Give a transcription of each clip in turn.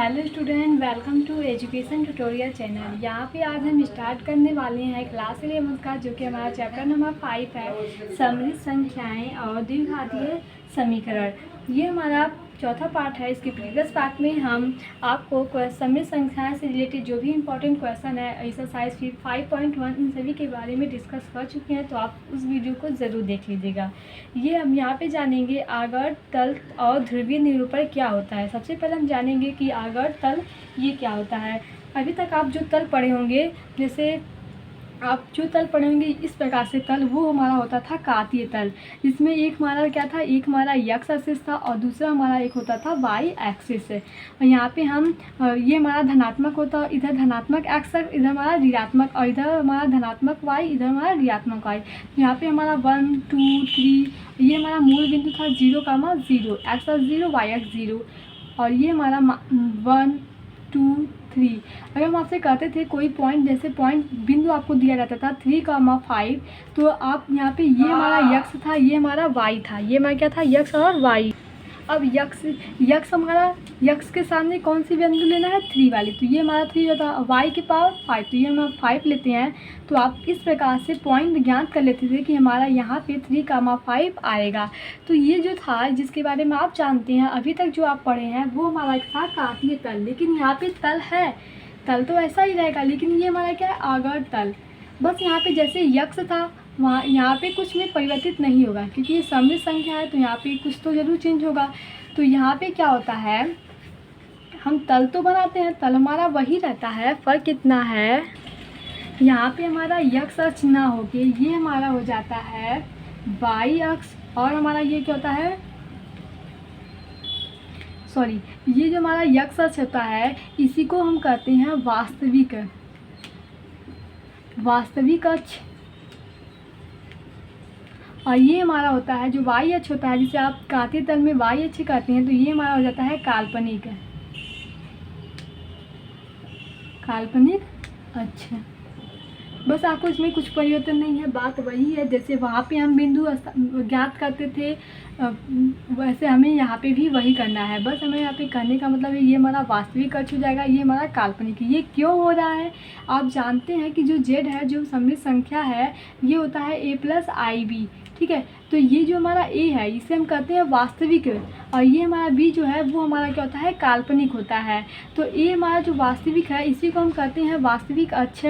Hello student, welcome to education tutorial channel. यहाँ पे आज हम स्टार्ट करने वाले हैं क्लास 11 का, जो कि हमारा चैप्टर नंबर 5 है, सम्मिलित संख्याएं और द्विघातीय समीकरण। ये हमारा चौथा पार्ट है। इसके प्रीवियस पार्ट में हम आपको सम्मिलित संख्याएं से रिलेटेड जो भी इंपॉर्टेंट क्वेश्चन है, एक्सरसाइज 5.1, इन सभी के बारे में डिस्कस कर चुके हैं, तो आप उस वीडियो को ज़रूर देख लीजिएगा। ये हम यहाँ पे जानेंगे आवर्त तल और ध्रुवीय निरूपण क्या होता है। सबसे पहले हम जानेंगे कि आवर्त तल ये क्या होता है। अभी तक आप जो तल पढ़े होंगे, जैसे आप जो तल पढ़े होंगे इस प्रकार से तल, वो हमारा होता था कातीय तल, जिसमें एक हमारा क्या था, एक हमारा एक्स एक्सिस था और दूसरा हमारा एक होता था वाई एक्सिस। और यहाँ पे हम ये हमारा धनात्मक होता, इधर धनात्मक एक्स, इधर हमारा ऋणात्मक, और इधर हमारा धनात्मक वाई, इधर हमारा ऋणात्मक वाई। यहाँ पे हमारा 1 2 3 ये हमारा मूल बिंदु था 0,0, एक्स 0 वाई एक्स 0, और ये हमारा 1 2 3। अगर हम आपसे कहते थे कोई पॉइंट, जैसे पॉइंट बिंदु आपको दिया जाता था 3,5, तो आप यहाँ पे ये हमारा यक्स था, ये हमारा वाई था, ये हमारा क्या था, यक्स और वाई। अब यक्स हमारा, यक्स के सामने कौन सी बिंदु लेना है, 3 वाली, तो ये हमारा 3 होता है। वाई के पावर 5, तो ये हम 5 लेते हैं। तो आप इस प्रकार से पॉइंट ज्ञात कर लेते थे कि हमारा यहाँ पे 3,5 आएगा। तो ये जो था, जिसके बारे में आप जानते हैं, अभी तक जो आप पढ़े हैं, वो हमारा था कातीय तल। लेकिन यहाँ पे तल है, तल तो ऐसा ही रहेगा, लेकिन ये हमारा क्या है, आवर्त तल। बस यहाँ पे जैसे यक्स था, वहाँ यहाँ पे कुछ में परिवर्तित नहीं होगा, क्योंकि ये सम्मिलित संख्या है, तो यहाँ पे कुछ तो ज़रूर चेंज होगा। तो यहाँ पे क्या होता है, हम तल तो बनाते हैं, तल हमारा वही रहता है, फ़र्क कितना है, यहाँ पे हमारा यक्स अक्ष ना होके ये हमारा हो जाता है वाई अक्ष, और हमारा ये क्या होता है, सॉरी, ये जो हमारा यक्स अक्ष होता है, इसी को हम कहते हैं वास्तविक अक्ष। और ये हमारा होता है जो वाई अक्ष होता है, जिसे आप कातीय तल में वाई अक्ष कहते हैं, तो ये हमारा हो जाता है काल्पनिक अक्ष। बस आपको इसमें कुछ परिवर्तन नहीं है, बात वही है जैसे वहाँ पे हम बिंदु ज्ञात करते थे, वैसे हमें यहाँ पे भी वही करना है। बस हमें यहाँ पे करने का मतलब है, ये हमारा वास्तविक अक्ष हो जाएगा, ये हमारा काल्पनिक। ये क्यों हो रहा है, आप जानते हैं कि जो जेड है, जो सम्मिलित संख्या है, ये होता है a + IB, ठीक है। तो ये जो हमारा a है, इसे हम कहते हैं वास्तविक, और ये हमारा b जो है, वो हमारा क्या होता है, काल्पनिक होता है। तो a हमारा जो वास्तविक है, इसी को हम कहते हैं वास्तविक अक्ष,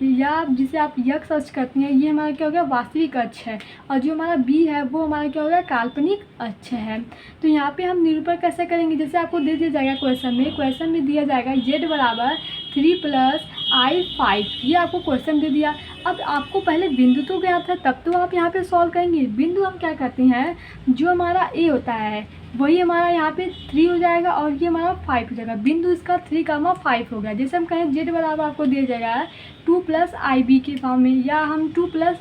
या जिसे आप यक्स अक्ष कहते हैं, ये हमारा क्या हो गया, वास्तविक अक्ष है। और जो हमारा b है, वो हमारा क्या हो गया, काल्पनिक अक्ष है। तो यहाँ पे हम निरूपण कैसे करेंगे, जैसे आपको दे दिया जाएगा क्वेश्चन में दिया जाएगा z बराबर 3 + I5, ये आपको क्वेश्चन दे दिया। अब आपको पहले बिंदु तो ज्ञात है, तब तो आप यहाँ पे सॉल्व करेंगे। बिंदु हम क्या करते हैं, जो हमारा a होता है वही हमारा यहाँ पे 3 हो जाएगा, और ये हमारा 5 हो जाएगा। बिंदु इसका 3,5 हो गया। जैसे हम कहें z बराबर आपको दिया जाएगा 2 + IB के फॉर्म में, या हम 2 +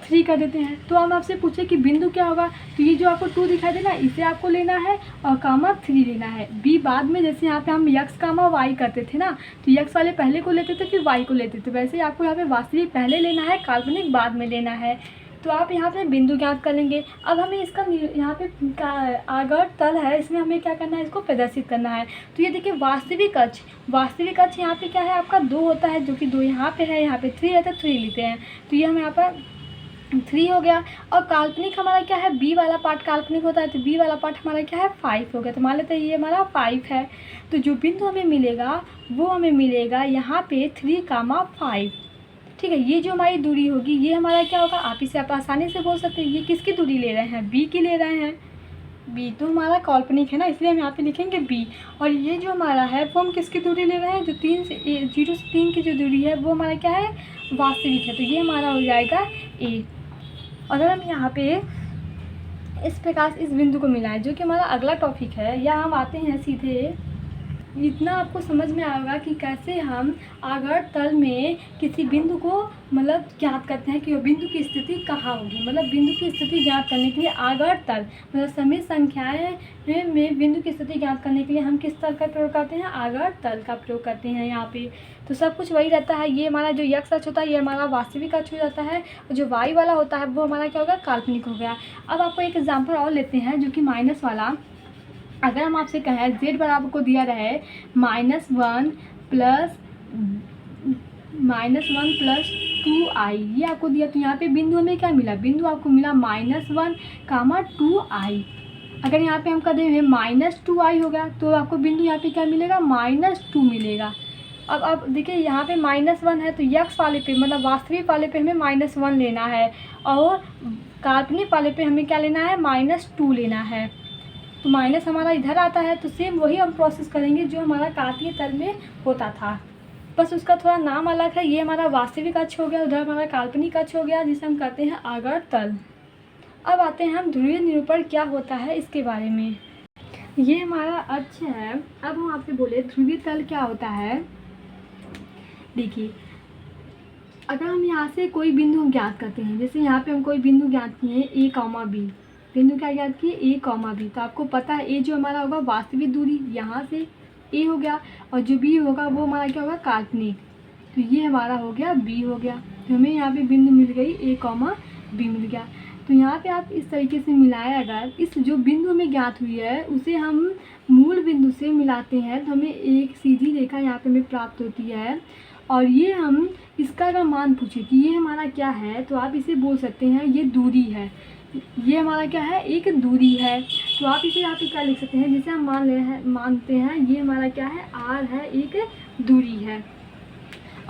3 कर देते हैं। तो हम आपसे पूछे कि बिंदु क्या होगा, तो ये जो आपको 2 दिखाई देना, इसे आपको लेना है, और कामा 3 लेना है। b बाद में, जैसे यहाँ पे हम यक्स कामा वाई करते थे ना, तो यक्स वाले पहले को लेते थे, फिर वाई को लेते थे। वैसे ही आपको यहाँ पे वास्तविक पहले लेना है, काल्पनिक बाद में लेना है। तो आप यहाँ पे बिंदु ज्ञात कर लेंगे। अब हमें इसका यहाँ पे आवर्त तल है, इसमें हमें क्या करना है, इसको प्रदर्शित करना है। तो ये देखिए वास्तविक अक्ष यहाँ पे क्या है, आपका 2 होता है, जो कि 2 यहाँ पे है, यहाँ पे 3 है, तो 3 लेते हैं। तो ये हम यहाँ पर 3 हो गया। और काल्पनिक हमारा क्या है, b वाला पार्ट काल्पनिक होता है, तो b वाला पार्ट हमारा क्या है, 5 हो गया। तो मान लेते हैं ये हमारा 5 है। तो जो बिंदु हमें मिलेगा, वो हमें मिलेगा यहाँ पे 3,5, ठीक है। ये जो हमारी दूरी होगी, ये हमारा क्या होगा, आप इसे आप आसानी से बोल सकते हैं, ये किसकी दूरी ले रहे हैं, b की ले रहे हैं। b तो हमारा काल्पनिक है ना, इसलिए हम यहाँ पे लिखेंगे b। और ये जो हमारा है, वो हम किसकी दूरी ले रहे हैं, जो 0 से 3 की जो दूरी है, वो हमारा क्या है, वास्तविक है। तो ये हमारा हो जाएगा a। अगर हम यहाँ पे इस प्रकार से इस बिंदु को मिलाएं, जो कि हमारा अगला टॉपिक है, या हम आते हैं सीधे, इतना आपको समझ में आएगा कि कैसे हम आवर्त तल में किसी बिंदु को मतलब ज्ञात करते हैं कि वो बिंदु की स्थिति कहाँ होगी। मतलब बिंदु की स्थिति ज्ञात करने के लिए आवर्त तल, मतलब सम्मिलित संख्याएं में बिंदु की स्थिति ज्ञात करने के लिए हम किस तल का प्रयोग करते हैं, आवर्त तल का प्रयोग करते हैं यहाँ पे। तो सब कुछ वही रहता है। ये हमारा जो यक्स अक्ष होता है, ये हमारा वास्तविक अक्ष हो जाता है, और जो वाई वाला होता है वो हमारा क्या होगा, काल्पनिक हो गया। अब आपको एक एग्जाम्पल और लेते हैं, जो कि माइनस वाला। अगर हम आपसे कहें z बराबर को दिया रहे -1 प्लस 2i, ये आपको दिया, तो यहाँ पे बिंदु हमें क्या मिला, बिंदु आपको मिला -1, 2i। अगर यहाँ पे हम कर दें -2i होगा तो आपको बिंदु यहाँ पे क्या मिलेगा, -2 मिलेगा। अब देखिए यहाँ पे -1 है तो यक्स वाले पे मतलब वास्तविक वाले पे हमें -1 लेना है और काल्पनिक वाले पे हमें क्या लेना है, -2 लेना है। तो माइनस हमारा इधर आता है, तो सेम वही हम प्रोसेस करेंगे जो हमारा काल्पनिक तल में होता था, बस उसका थोड़ा नाम अलग है। ये हमारा वास्तविक अक्ष हो गया, उधर हमारा काल्पनिक अक्ष हो गया जिसे हम कहते हैं आवर्त तल। अब आते हैं हम ध्रुवीय निरूपण क्या होता है इसके बारे में। ये हमारा अक्ष है। अब हम आपसे बोले ध्रुवीय तल क्या होता है। देखिए अगर हम यहाँ से कोई बिंदु हम ज्ञात करते हैं, जैसे यहाँ पे हम कोई बिंदु ज्ञात किए हैं a, b, बिंदु क्या ज्ञात किए a, b, तो आपको पता है a जो हमारा होगा वास्तविक दूरी, यहाँ से a हो गया, और जो b होगा वो हमारा क्या होगा, काल्पनिक। तो ये हमारा हो गया b हो गया, तो हमें यहाँ पे बिंदु मिल गई a, b मिल गया। तो यहाँ पे आप इस तरीके से मिलाएं, अगर इस जो बिंदु हमें ज्ञात हुई है उसे हम मूल बिंदु से मिलाते हैं तो हमें एक सीधी रेखा यहाँ पे हमें प्राप्त होती है। और ये हम इसका अगर मान पूछे कि ये हमारा क्या है, तो आप इसे बोल सकते हैं ये दूरी है, ये हमारा क्या है, एक दूरी है। तो आप इसे यहाँ पे क्या लिख सकते हैं, जैसे हम मानते हैं ये हमारा क्या है, r है, एक दूरी है।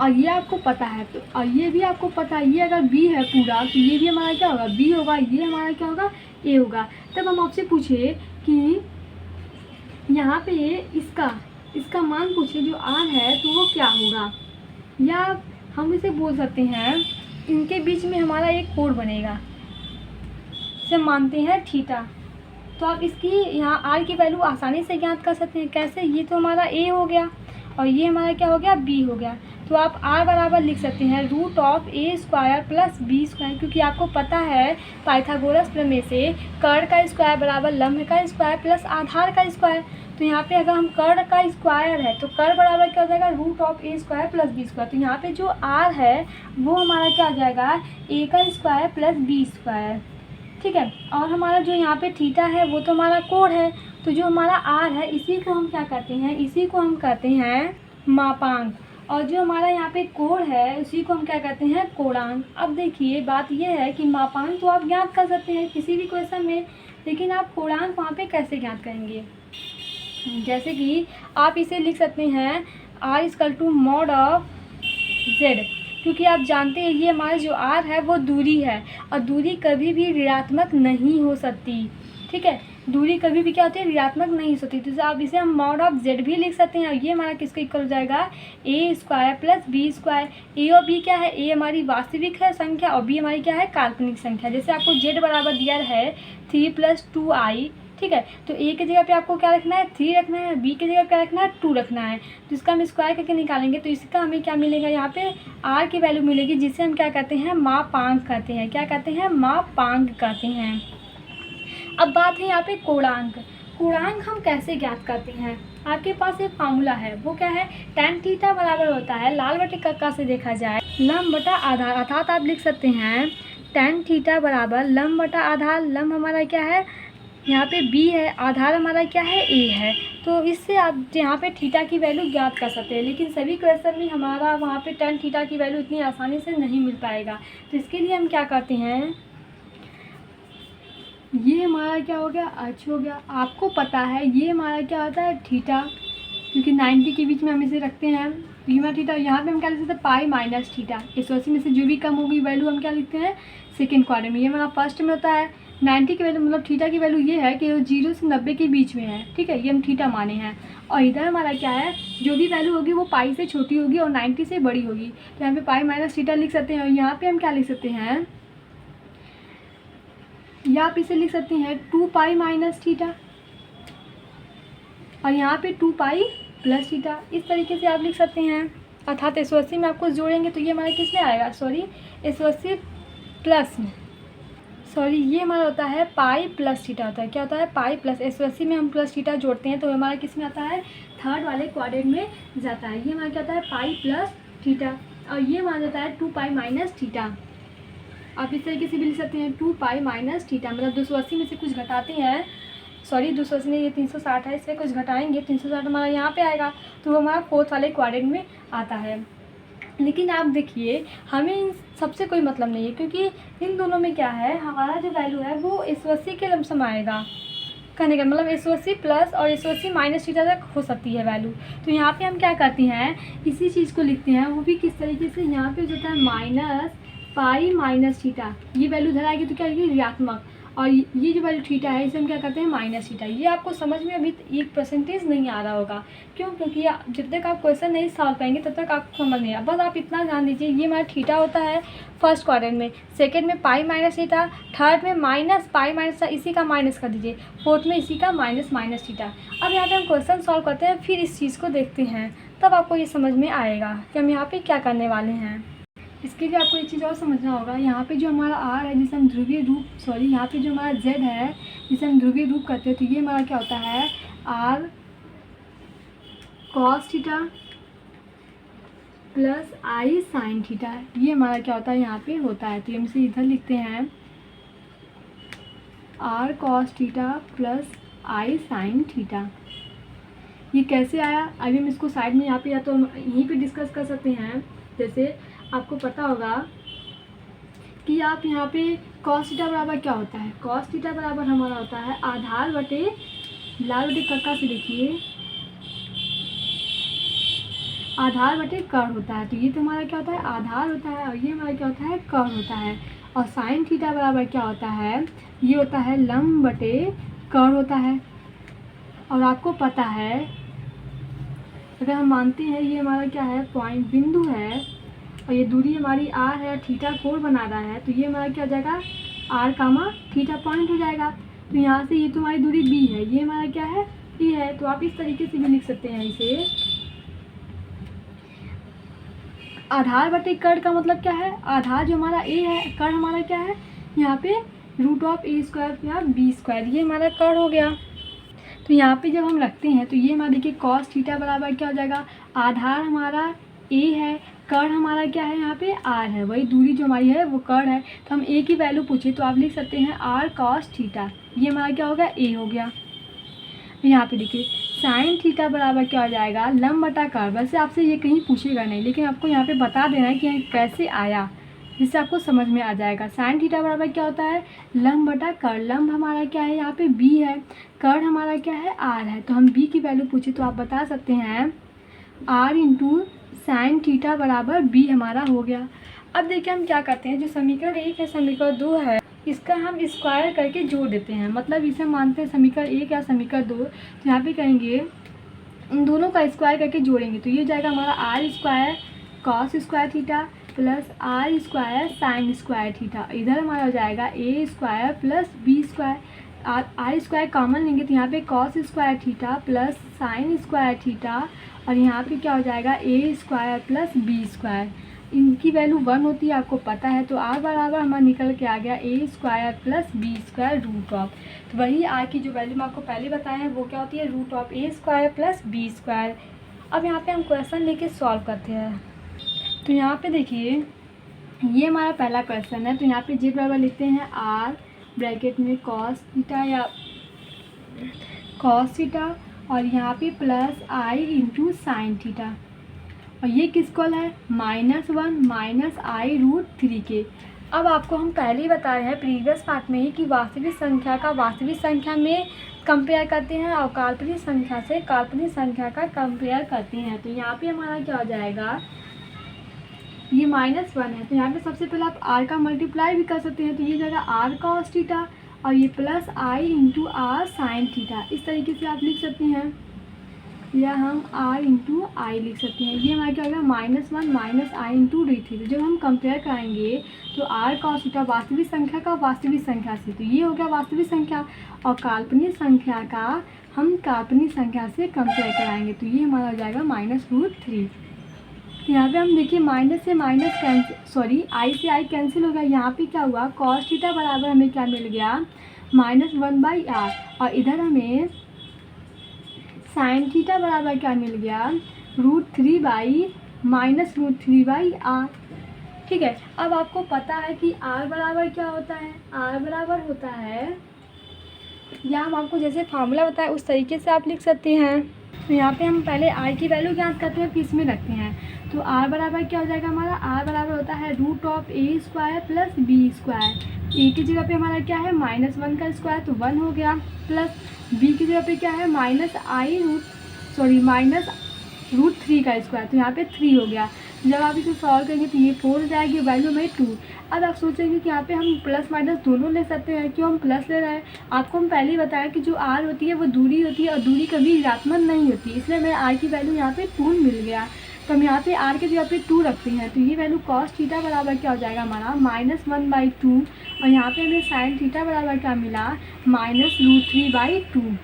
और ये आपको पता है, तो और ये भी आपको पता है, ये अगर b है पूरा तो ये भी हमारा क्या होगा, b होगा, ये हमारा क्या होगा, a होगा। तब हम आपसे पूछे कि यहाँ पे इसका मान पूछे जो r है तो वो क्या होगा, या हम इसे बोल सकते हैं इनके बीच में हमारा एक कोण बनेगा, इसे मानते हैं थीटा। तो आप इसकी यहाँ r की वैल्यू आसानी से ज्ञात कर सकते हैं। कैसे, ये तो हमारा a हो गया और ये हमारा क्या हो गया, b हो गया। तो आप r बराबर लिख सकते हैं √a² + b², क्योंकि आपको पता है पाइथागोरस प्रमेय से कर्ण का स्क्वायर बराबर लंब का स्क्वायर प्लस आधार का स्क्वायर। तो यहाँ पे अगर हम कर्ण का स्क्वायर है तो कर्ण बराबर क्या हो जाएगा, √a² + b²। तो यहाँ पे जो r है वो हमारा क्या हो जाएगा, a² + b²। ठीक है, और हमारा जो यहाँ पे थीटा है वो तो हमारा कोण है। तो जो हमारा r है इसी को हम क्या करते हैं, इसी को हम कहते हैं मापांक, और जो हमारा यहाँ पे कोण है उसी को हम क्या कहते हैं, कोणांक। अब देखिए बात यह है कि मापांक तो आप ज्ञात कर सकते हैं किसी भी क्वेश्चन में, लेकिन आप कोणांक वहाँ पे कैसे ज्ञात करेंगे। जैसे कि आप इसे लिख सकते हैं r = mod ऑफ z, क्योंकि आप जानते हैं ये हमारा जो r है वो दूरी है, और दूरी कभी भी ऋणात्मक नहीं हो सकती। ठीक है, दूरी कभी भी क्या होती है, ऋणात्मक नहीं हो सकती। तो आप इसे हम mod ऑफ z भी लिख सकते हैं, और ये हमारा किसके इक्वल हो जाएगा, a² + b²। a और b क्या है, a हमारी वास्तविक है संख्या और b हमारी क्या है, काल्पनिक संख्या। जैसे आपको z बराबर दिया है 3 + 2i, ठीक है, तो a की जगह पे आपको क्या रखना है, 3 रखना है, b की जगह क्या रखना है, 2 रखना है। तो इसका हम स्क्वायर करके निकालेंगे तो इसका हमें क्या मिलेगा, यहाँ पे r की वैल्यू मिलेगी, जिसे हम क्या कहते हैं, मापांक कहते हैं। क्या कहते हैं, मापांक कहते हैं। अब बात है यहाँ पे कोणांक। कोणांक हम कैसे ज्ञात करते हैं, आपके पास एक फार्मूला है, वो क्या है, tan थीटा बराबर होता है, लाल बटे कक्का से देखा जाए लंब बटा आधार, अर्थात आप लिख सकते हैं tan थीटा बराबर लंब बटा आधार। लंब हमारा क्या है, यहाँ पे b है, आधार हमारा क्या है, a है। तो इससे आप यहाँ पे थीटा की वैल्यू ज्ञात कर सकते हैं, लेकिन सभी क्वेश्चन में हमारा वहाँ पे tan थीटा की वैल्यू इतनी आसानी से नहीं मिल पाएगा। तो इसके लिए हम क्या करते हैं, ये हमारा क्या हो गया, अक्ष हो गया। आपको पता है ये हमारा क्या होता है, थीटा, क्योंकि 90 के बीच में हम इसे रखते हैं। बीमा थीटा, यहाँ पे हम क्या लिख सकते हैं, पाई माइनस थीटा। 180 में से जो भी कम होगी वैल्यू हम क्या लिखते हैं, सेकेंड क्वाड्रेंट में। ये हमारा फर्स्ट में होता है। 90 की वैल्यू मतलब थीटा की वैल्यू ये है कि 0 से 90 के बीच में है, ठीक है, ये हम थीटा माने हैं। और इधर हमारा क्या है, जो भी वैल्यू होगी वो पाई से छोटी होगी और 90 से बड़ी होगी। तो यहाँ पे पाई माइनस थीटा लिख सकते हैं, और यहाँ पे हम क्या लिख सकते हैं, या आप इसे लिख सकते हैं 2 पाई माइनस थीटा, और यहाँ पे 2 पाई प्लस थीटा। इस तरीके से आप लिख सकते हैं। अर्थात 180 में आपको जोड़ेंगे तो ये हमारा किस में आएगा, 180 प्लस में, ये हमारा होता है पाई प्लस थीटा होता है। क्या होता है, पाई प्लस। 180 में हम प्लस थीटा जोड़ते हैं तो हमारा किस में आता है, थर्ड वाले क्वाड्रेंट में जाता है। ये हमारा क्या होता है, पाई प्लस थीटा, और ये हमारा जाता है 2 पाई माइनस थीटा। आप इस तरीके से भी लिख सकते हैं 2 पाई माइनस थीटा, मतलब 280 में से कुछ घटाते हैं सॉरी 280 नहीं, ये 360 है, इससे कुछ घटाएंगे 360 हमारा यहाँ पे आएगा, तो वो हमारा फोर्थ वाले क्वाड्रेंट में आता है। लेकिन आप देखिए हमें इन सबसे कोई मतलब नहीं है, क्योंकि इन दोनों में क्या है, हमारा जो वैल्यू है वो 180 के लमसम आएगा। कहने का मतलब 180 प्लस और 180 माइनस थीटा तक हो सकती है वैल्यू। तो यहाँ पे हम क्या करते हैं, इसी चीज़ को लिखते हैं, वो भी किस तरीके से, यहाँ पे जो होता है माइनस पाई माइनस थीटा, ये वैल्यू इधर आएगी तो क्या आएगी ऋणात्मक, और ये जो वैल्यू थीटा है इसे हम क्या करते हैं माइनस थीटा। ये आपको समझ में अभी 1% नहीं आ रहा होगा, क्यों, क्योंकि जब तक आप क्वेश्चन नहीं सॉल्व करेंगे तब तक आपको समझ नहीं आया। बस आप इतना जान दीजिए, ये हमारा थीटा होता है फर्स्ट क्वाड्रेंट में, सेकेंड में पाई माइनस थीटा, थर्ड में माइनस पाई माइनस, इसी का माइनस कर दीजिए, फोर्थ में इसी का माइनस माइनस थीटा। अब यहाँ पे हम क्वेश्चन सॉल्व करते हैं, फिर इस चीज़ को देखते हैं, तब आपको ये समझ में आएगा कि हम यहाँ पे क्या करने वाले हैं। इसके लिए आपको एक चीज़ और समझना होगा, यहाँ पे जो हमारा आर है जिसे हम ध्रुवीय रूप, सॉरी यहाँ पे जो हमारा जेड है जिसे हम ध्रुवीय रूप करते हैं, तो ये हमारा क्या होता है r cos theta plus i sine theta, ये हमारा क्या होता है यहाँ पे होता है। तो हम इसे इधर लिखते हैं r cos theta plus i sine theta. ये कैसे आया, अभी हम इसको साइड में यहाँ पे या तो यहीं पे डिस्कस कर सकते हैं। जैसे आपको पता होगा कि आप यहाँ पे कॉस थीटा बराबर क्या होता है, कॉस थीटा बराबर हमारा होता है आधार बटे लाल बटे कक्का से देखिए आधार बटे कर्ण होता है। तो ये तो हमारा क्या होता है आधार होता है, और ये हमारा क्या होता है कर्ण होता है। और साइन थीटा बराबर क्या होता है, ये होता है लंब बटे कर्ण होता है। और आपको पता है अगर हम मानते हैं ये हमारा क्या है पॉइंट बिंदु है, और ये दूरी हमारी आर है, थीटा कोण बना रहा है, तो ये हमारा क्या हो जाएगा आर कामा थीटा पॉइंट हो जाएगा। तो यहाँ से ये तो हमारी दूरी बी है, ये हमारा क्या है ए है। तो आप इस तरीके से भी लिख सकते हैं इसे, आधार बटे कर्ण का मतलब क्या है, आधार जो हमारा ए है, कर्ण हमारा क्या है यहाँ पे रूट ऑफ ए स्क्वायर या बी स्क्वायर, ये हमारा कर्ण हो गया। तो यहाँ पे जब हम रखते हैं तो ये हमारा देखिए कॉस थीटा बराबर क्या हो जाएगा, आधार हमारा ए है, कर्ण हमारा क्या है यहाँ पे आर है, वही दूरी जो हमारी है वो कर्ण है। तो हम ए की वैल्यू पूछे तो आप लिख सकते हैं आर कॉस थीटा, ये हमारा क्या हो गया ए हो गया। यहाँ पे देखिए साइन थीटा बराबर क्या हो जाएगा लंब बटा कर्ण। वैसे आपसे ये कहीं पूछेगा नहीं, लेकिन आपको यहाँ पे बता देना है कि कैसे आया, जिससे आपको समझ में आ जाएगा। साइन थीटा बराबर क्या होता है लंब बटा कर्ण, लंब हमारा क्या है यहाँ पे बी है, कर्ण हमारा क्या है आर है। तो हम बी की वैल्यू पूछे तो आप बता सकते हैं आर इंटू साइन थीटा बराबर बी हमारा हो गया। अब देखिए हम क्या करते हैं, जो समीकरण 1 है समीकरण 2 है, इसका हम स्क्वायर करके जोड़ देते हैं, मतलब इसे मानते हैं समीकरण 1 या समीकरण 2। तो यहाँ पे कहेंगे इन दोनों का स्क्वायर करके जोड़ेंगे, तो ये जाएगा हमारा r square cos square theta plus r square sine square theta. इधर हमारा हो जाएगा a square plus b square, r square common लेंगे तो यहाँ पे cos square theta plus sine square theta, और यहाँ पे क्या हो जाएगा a square plus b square. इनकी वैल्यू 1 होती है आपको पता है, तो आर बराबर हमारा निकल के आ गया a square plus b square root of, तो वही आर की जो वैल्यू मैं आपको पहले बताया है वो क्या होती है root of a square plus b square. अब यहाँ पे हम क्वेश्चन लेके सॉल्व करते हैं। तो यहाँ पे देखिए ये हमारा पहला क्वेश्चन है, तो यहाँ पे जेड बराबर लिखते हैं आर ब्रैकेट में कॉस थीटा या कॉस थीटा, और यहाँ पे प्लस आई इंटू साइन थीटा, और ये किसको है -1 माइनस आई रूट 3 के। अब आपको हम पहले ही बताए हैं प्रीवियस पार्ट में ही कि वास्तविक संख्या का वास्तविक संख्या में कंपेयर करते हैं और काल्पनिक संख्या से काल्पनिक संख्या का कंपेयर करते हैं। तो यहाँ पे हमारा क्या हो जाएगा, ये -1 है, तो यहाँ पे सबसे पहले आप r का मल्टीप्लाई भी कर सकते हैं, तो ये जाएगा r cos थीटा और ये plus i into r sine theta. इस तरीके से आप लिख सकते हैं, या हम r इंटू आई लिख सकते हैं। ये हमारा क्या होगा -1 माइनस आई इंटू डी थीटा। जब हम कंपेयर करेंगे तो r cos थीटा वास्तविक संख्या का वास्तविक संख्या से, तो ये हो गया वास्तविक संख्या, और काल्पनिक संख्या का हम काल्पनिक संख्या से कंपेयर कराएंगे, तो ये हमारा हो जाएगा -√3। तो यहाँ पे हम देखिए माइनस से माइनस कैंसिल, सॉरी आई से आई कैंसिल हो गया। यहाँ पे क्या हुआ कॉस थीटा बराबर हमें क्या मिल गया -1/r, और इधर हमें साइन थीटा बराबर क्या मिल गया √3/-√3/r। ठीक है, अब आपको पता है कि r बराबर क्या होता है, r बराबर होता है या हम आपको जैसे फार्मूला बताए उस तरीके से आप लिख सकते हैं। तो यहाँ पे हम पहले r की वैल्यू ज्ञात करते हैं, फिर इसमें रखते हैं। तो r बराबर क्या हो जाएगा हमारा, r बराबर होता है √a² प्लस b²। a की जगह पे हमारा क्या है -1 का स्क्वायर, तो 1 हो गया, प्लस b की जगह पे क्या है -√3 का स्क्वायर, तो यहाँ पे 3 हो गया। जब आप इसे सॉल्व करेंगे तो ये 4 हो जाएगी, वैल्यू में 2। अब आप सोचेंगे कि यहाँ पे हम प्लस माइनस दोनों ले सकते हैं, क्यों हम प्लस ले रहे हैं। आपको हम पहले ही बताया कि जो r होती है वो दूरी होती है और दूरी कभी ऋणात्मक नहीं होती, इसलिए हमें r की वैल्यू यहाँ पे 2 मिल गया। तो हम यहाँ पे r की जगह पे 2 रखते हैं, तो ये वैल्यू cos थीटा बराबर क्या हो जाएगा हमारा -1/2, और यहाँ पे हमें sin थीटा बराबर क्या मिला -√3/2।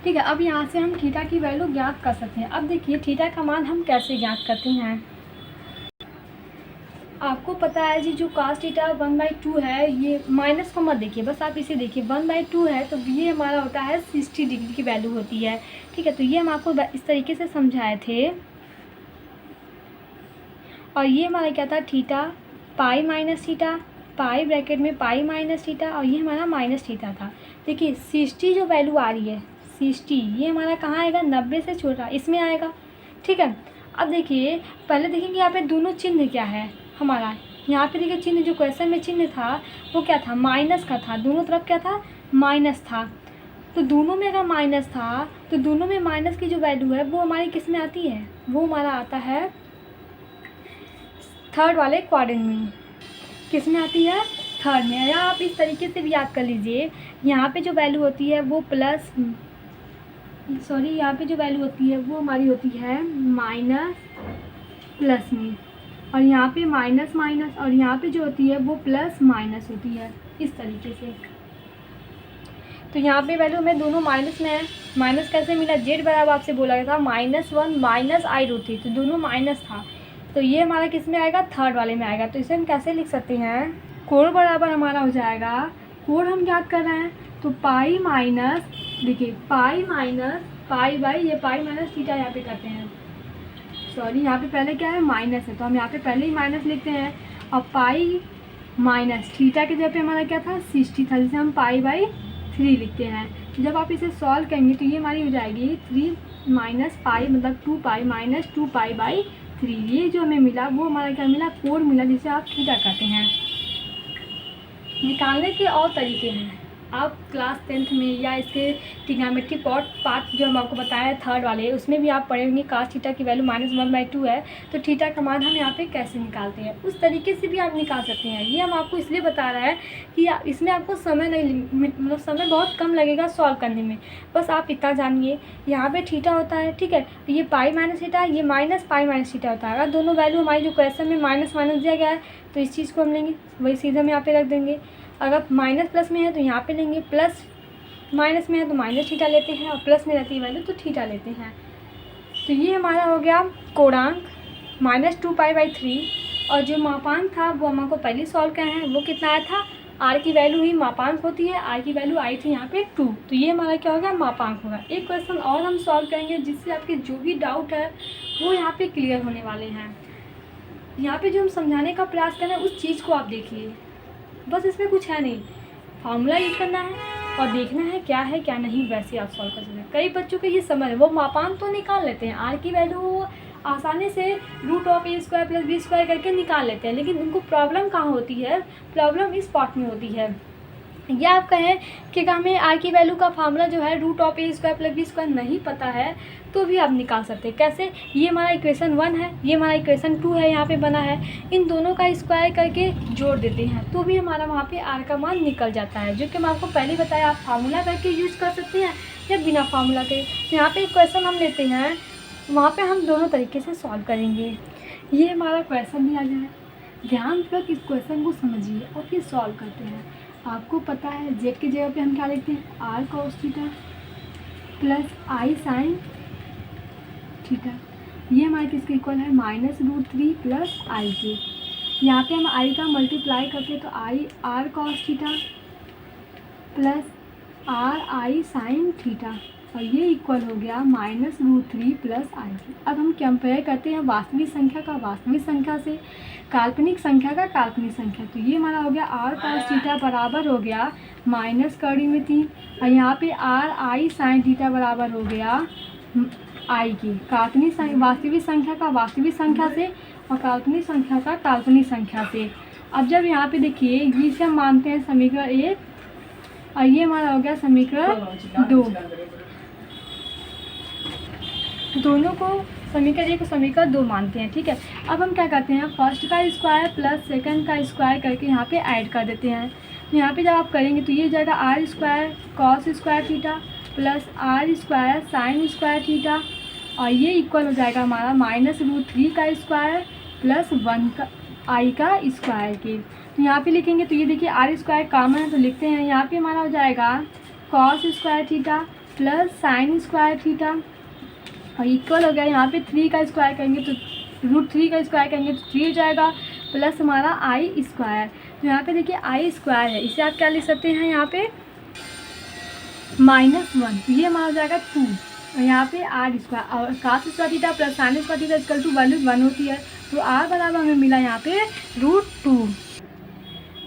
ठीक है, अब यहाँ से हम थीटा की वैल्यू ज्ञात कर सकते हैं। अब देखिए थीटा का मान हम कैसे ज्ञात करते हैं। आपको पता है जी जो cos थीटा 1/2 है, ये माइनस को मत देखिए, बस आप इसे देखिए 1/2 है, तो ये हमारा होता है 60 डिग्री की वैल्यू होती है। ठीक है, तो ये हम आपको इस तरीके से समझाए थे। और ये हमारा क्या था थीटा पाई माइनस थीटा, पाई ब्रैकेट में पाई माइनस थीटा, और ये हमारा माइनस थीटा था। देखिए 60 जो वैल्यू आ रही है 60, ये हमारा कहाँ आएगा 90 से छोटा, इसमें आएगा। ठीक है, अब देखिए पहले देखेंगे यहाँ पे दोनों चिन्ह क्या है हमारा। यहाँ पे देखिए चिन्ह जो क्वेश्चन में चिन्ह था वो क्या था, माइनस का था, दोनों तरफ क्या था माइनस था। तो दोनों में अगर माइनस था तो दोनों में माइनस की जो वैल्यू है वो हमारी किस में आती है, वो हमारा आता है थर्ड वाले क्वाड्रेंट में। किस में आती है, थर्ड में। या आप इस तरीके से भी याद कर लीजिए, यहाँ पे जो वैल्यू होती है वो यहाँ पे जो वैल्यू होती है वो हमारी होती है माइनस प्लस में, और यहाँ पे माइनस माइनस, और यहाँ पे जो होती है वो प्लस माइनस होती है, इस तरीके से। तो यहाँ पे वैल्यू में दोनों माइनस में है। माइनस कैसे मिला, जेड बराबर आपसे बोला गया था -1 माइनस i√3, तो दोनों माइनस था, तो ये हमारा किस में आएगा, थर्ड वाले में आएगा। तो इसे हम कैसे लिख सकते हैं, कोण बराबर हमारा हो जाएगा, कोण हम याद कर रहे हैं तो पाई माइनस, देखिए पाई माइनस पाई बाई, ये पाई माइनस थीटा यहाँ पे करते हैं, सॉरी यहाँ पे पहले क्या है माइनस है, तो हम यहाँ पे पहले ही माइनस लिखते हैं। और पाई माइनस थीटा के जगह पे हमारा क्या था 60 था, जिसे हम पाई/3 लिखते हैं। जब आप इसे सॉल्व करेंगे तो ये हमारी हो जाएगी 3 माइनस पाई मतलब 2 पाई माइनस 2 पाई/3। ये जो हमें मिला वो हमारा क्या मिला, कोण मिला, जिसे आप थीटा कहते हैं। निकालने के और तरीके हैं, आप क्लास 10th में या इसके ट्रिग्नोमेट्री पार्ट जो हम आपको बताया है थर्ड वाले, उसमें भी आप पढ़े होंगे। cos थीटा की वैल्यू -1/2 है, तो थीटा का मान हम यहाँ पे कैसे निकालते हैं, उस तरीके से भी आप निकाल सकते हैं। ये हम आपको इसलिए बता रहा है कि इसमें आपको समय नहीं, मतलब समय बहुत कम लगेगा सॉल्व करने में। बस आप इतना जानिए, यहाँ पे थीटा होता है, ठीक है, ये पाई माइनस थीटा, ये माइनस पाई माइनस थीटा होता है। अगर दोनों वैल्यू हमारी जो क्वेश्चन में माइनस माइनस दिया गया है तो इस चीज़ को हम लेंगे, वही सीधा हम यहाँ पे रख देंगे। अगर माइनस प्लस में है तो यहाँ पे लेंगे, प्लस माइनस में है तो माइनस थीटा लेते हैं, और प्लस में रहती है वैल्यू तो थीटा लेते हैं। तो ये हमारा हो गया कोणांक -2 पाई/3, और जो मापांक था वो हम आपको पहले सॉल्व किए हैं, वो कितना आया था, r की वैल्यू ही मापांक होती है, r की वैल्यू आई थी यहाँ पे 2, तो ये हमारा क्या होगा मापांक होगा। एक क्वेश्चन और हम सॉल्व करेंगे जिससे आपके जो भी डाउट है वो यहाँ पे क्लियर होने वाले हैं। यहाँ पे जो हम समझाने का प्रयास कर रहे हैं उस चीज़ को आप देखिए, बस इसमें कुछ है नहीं, फार्मूला यूज करना है और देखना है क्या है क्या नहीं, वैसे आप सॉल्व कर सकते हैं। कई बच्चों को ये समझ है, वो मापांक तो निकाल लेते हैं, r की वैल्यू आसानी से √a² + b² करके निकाल लेते हैं, लेकिन उनको प्रॉब्लम कहाँ होती है, प्रॉब्लम इस पार्ट में होती है। या आप कहें कि हमें r की वैल्यू का फार्मूला जो है √a² + b² नहीं पता है तो भी आप निकाल सकते हैं। कैसे, ये हमारा इक्वेशन 1 है, ये हमारा इक्वेशन 2 है, यहाँ पे बना है, इन दोनों का स्क्वायर करके जोड़ देते हैं तो भी हमारा वहाँ पे r का मान निकल जाता है, जो कि मैं आपको पहले बताया। आप फार्मूला करके यूज़ कर सकते हैं या बिना फार्मूला के। तो यहाँ पे एक क्वेश्चन हम लेते हैं, वहाँ पे हम दोनों तरीके से सॉल्व करेंगे। ये हमारा क्वेश्चन दिया गया है, ध्यानपूर्वक इस क्वेश्चन को समझिए और फिर सॉल्व करते हैं। आपको पता है जेड की जगह पे हम क्या लिखते हैं, r cos theta plus i sin theta, ये हमारे किसके इक्वल है -√3 प्लस i²। यहाँ पे हम i का मल्टीप्लाई करते तो i r cos theta plus r i sin theta, और ये इक्वल हो गया -√3 प्लस आई। अब हम कंपेयर करते हैं वास्तविक संख्या का वास्तविक संख्या से, काल्पनिक संख्या का काल्पनिक संख्या। तो ये हमारा हो गया r cos थीटा बराबर हो गया माइनस कड़ी में 3, और यहाँ पे r i sin थीटा बराबर हो गया आई की। काल्पनिक वास्तविक संख्या का वास्तविक संख्या से और काल्पनिक संख्या का काल्पनिक संख्या से। अब जब यहाँ पे देखिए इसे हम मानते हैं समीकरण 1 और ये हमारा हो गया समीकरण 2। दोनों को समीकरण 1 और समीकरण 2 मानते हैं, ठीक है। अब हम क्या करते हैं, फर्स्ट का स्क्वायर प्लस सेकंड का स्क्वायर करके यहाँ पे ऐड कर देते हैं। तो यहाँ पे जब आप करेंगे तो ये हो जाएगा r square cos square theta plus r square sine square theta, और ये इक्वल हो जाएगा हमारा -√3 का स्क्वायर प्लस 1 का आई का स्क्वायर के। तो यहाँ पे लिखेंगे तो ये देखिए r स्क्वायर कॉमन है तो लिखते हैं, यहाँ पे हमारा हो जाएगा cos square theta plus sine square theta, और इक्वल हो गया यहाँ पे 3 का स्क्वायर करेंगे तो √3 का स्क्वायर करेंगे तो 3 हो जाएगा प्लस हमारा आई स्क्वायर। तो यहाँ पे देखिए आई स्क्वायर है, इसे आप क्या लिख सकते हैं यहाँ पे -1, तो ये हमारा हो जाएगा 2, और यहाँ पे r स्क्वायर और cos square theta plus sine square theta equal to value 1 होती है, तो r बराबर हमें मिला यहाँ पे √2।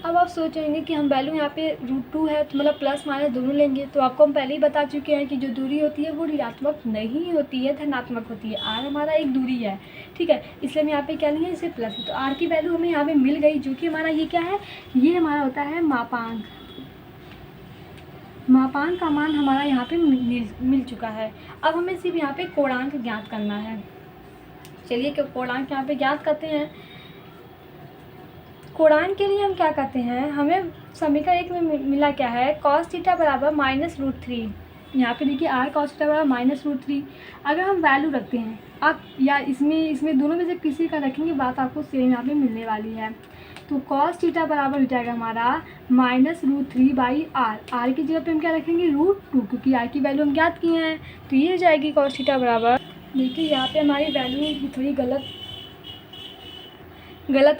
अब आप सोचेंगे कि हम वैल्यू यहाँ पे √2 है तो मतलब प्लस माइनस दोनों लेंगे, तो आपको हम पहले ही बता चुके हैं कि जो दूरी होती है वो ऋणात्मक नहीं होती है, धनात्मक होती है। r हमारा एक दूरी है, ठीक है, इसलिए हम यहाँ पे क्या लेंगे, इसे प्लस है। तो r की वैल्यू हमें यहाँ पे मिल गई, जो कि हमारा ये क्या है, ये हमारा होता है मापांक। मापांक का मान हमारा यहाँ पे मिल चुका है। अब हमें सिर्फ यहाँ पे कोणांक ज्ञात करना है। चलिए कोणांक यहाँ पे ज्ञात करते हैं। कोणांक के लिए हम क्या करते हैं, हमें समीकरण 1 में मिला क्या है, cos थीटा बराबर -√3। यहाँ पे देखिए r cos थीटा बराबर -√3। अगर हम वैल्यू रखते हैं आप या इसमें दोनों में से किसी का रखेंगे, बात आपको सेम यहाँ पे मिलने वाली है। तो cos थीटा बराबर हो जाएगा हमारा -√3/r। r की जगह पे हम क्या रखेंगे, √2, क्योंकि r की वैल्यू हम ज्ञात किए हैं, तो ये हो जाएगी cos थीटा बराबर। देखिए यहाँ पे हमारी वैल्यू थोड़ी गलत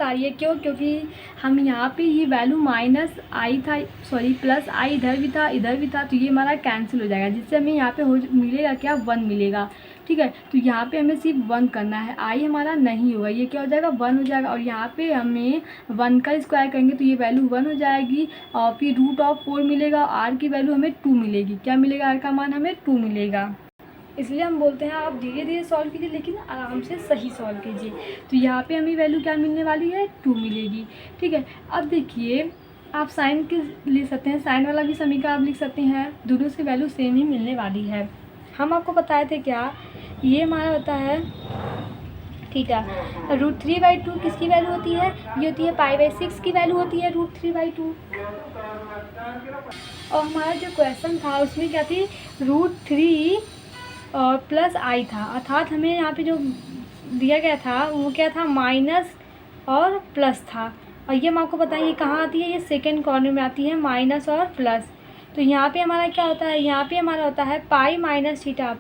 आ रही है, क्यों, क्योंकि हम यहाँ पे ये वैल्यू प्लस आई इधर भी था, तो ये हमारा कैंसिल हो जाएगा, जिससे हमें यहाँ पे मिलेगा क्या, 1 मिलेगा, ठीक है। तो यहाँ पे हमें सिर्फ 1 करना है, आई हमारा नहीं होगा, ये क्या हो जाएगा, 1 हो जाएगा, और यहाँ पे हमें 1 का स्क्वायर करेंगे तो ये वैल्यू 1 हो जाएगी, और फिर √4 मिलेगा, आर की वैल्यू हमें 2 मिलेगी। क्या मिलेगा, आर का मान हमें 2 मिलेगा। इसलिए हम बोलते हैं आप धीरे धीरे सॉल्व कीजिए, लेकिन आराम से सही सॉल्व कीजिए। तो यहाँ पे हमें वैल्यू क्या मिलने वाली है, 2 मिलेगी, ठीक है। अब देखिए आप साइन के ले सकते हैं, साइन वाला भी समीकरण आप लिख सकते हैं, दोनों से वैल्यू सेम ही मिलने वाली है। हम आपको बताए थे क्या, ये हमारा होता है थीटा, √3/2 किसकी वैल्यू होती है, ये होती है π/6 की वैल्यू होती है √3/2। और हमारा जो क्वेश्चन था उसमें क्या थी, √3 और प्लस आई था, अर्थात हमें यहाँ पे जो दिया गया था वो क्या था, माइनस और प्लस था। और ये हम आपको बताइए कहाँ आती है, ये सेकंड कॉर्नर में आती है, माइनस और प्लस। तो यहाँ पे हमारा क्या होता है, यहाँ पे हमारा होता है पाई माइनस थीटा।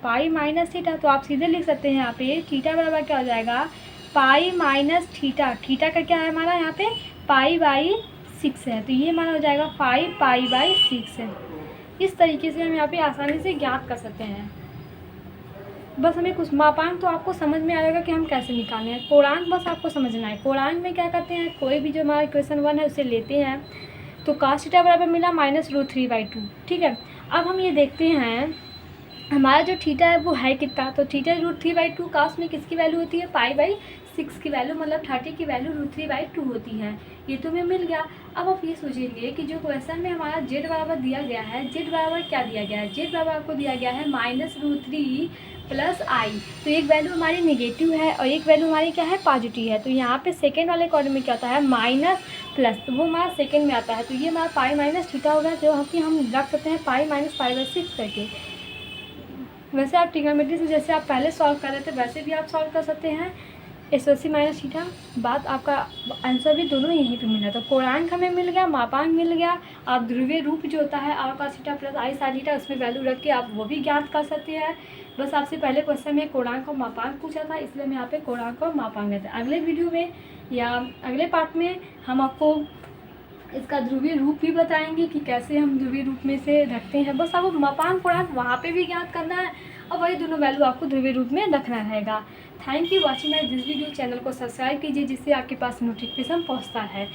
तो आप सीधे लिख सकते हैं यहाँ पे थीटा बराबर क्या हो जाएगा, पाई माइनस थीटा। थीटा का क्या है हमारा यहाँ पे π/6 है, तो ये हमारा हो जाएगा 5 π/6 है। इस तरीके से हम यहाँ पे आसानी से ज्ञात कर सकते हैं। बस हमें कुछ मापांक तो आपको समझ में आएगा कि हम कैसे निकालें हैं, कोणांक बस आपको समझना है। कोणांक में क्या करते हैं, कोई भी जो हमारा क्वेश्चन 1 है उसे लेते हैं, तो cos थीटा बराबर मिला -√3/2, ठीक है। अब हम ये देखते हैं हमारा जो थीटा है वो है कितना, तो थीटा √3/2, cos में किसकी वैल्यू होती है, π/6 की वैल्यू, मतलब 30 की वैल्यू √3/2 होती है। ये तो हमें मिल गया। अब आप ये सोचेंगे कि जो क्वेश्चन में हमारा z बराबर दिया गया है, z बराबर क्या दिया गया है, z बराबर आपको दिया गया है -√3 प्लस आई। तो एक वैल्यू हमारी नेगेटिव है और एक वैल्यू हमारी क्या है, पॉजिटिव है। तो यहाँ पे सेकेंड वाले कॉलम में क्या होता है, माइनस प्लस, तो वो हमारा सेकेंड में आता है। तो ये हमारा π-θ होगा, जो हम रख सकते हैं π-π/6 करके। वैसे आप ट्रिग्नोमेट्री से जैसे आप पहले सॉल्व कर रहे थे वैसे भी आप सॉल्व कर सकते हैं, s/θ। बात आपका आंसर भी दोनों यहीं पे मिला। तो कोणांक हमें मिल गया, मापांक मिल गया। आप ध्रुवीय रूप जो होता है r cos θ plus i sin θ, उसमें वैल्यू रख के आप वो भी ज्ञात कर सकते हैं। बस आपसे पहले क्वेश्चन में कोणांक और मापांक पूछा था, इसलिए हम यहाँ पे कोणांक और मापांक देते हैं। अगले वीडियो में या अगले पार्ट में हम आपको इसका ध्रुवीय रूप भी बताएंगे कि कैसे हम ध्रुवीय रूप में से रखते हैं। बस आपको मापांक पूर्णांक वहाँ पे भी ज्ञात करना है और वही दोनों वैल्यू आपको ध्रुवीय रूप में रखना रहेगा। Thank you watching my this video. Channel को सब्सक्राइब कीजिए जिससे आपके पास नोटिफिकेशन पहुँचता है।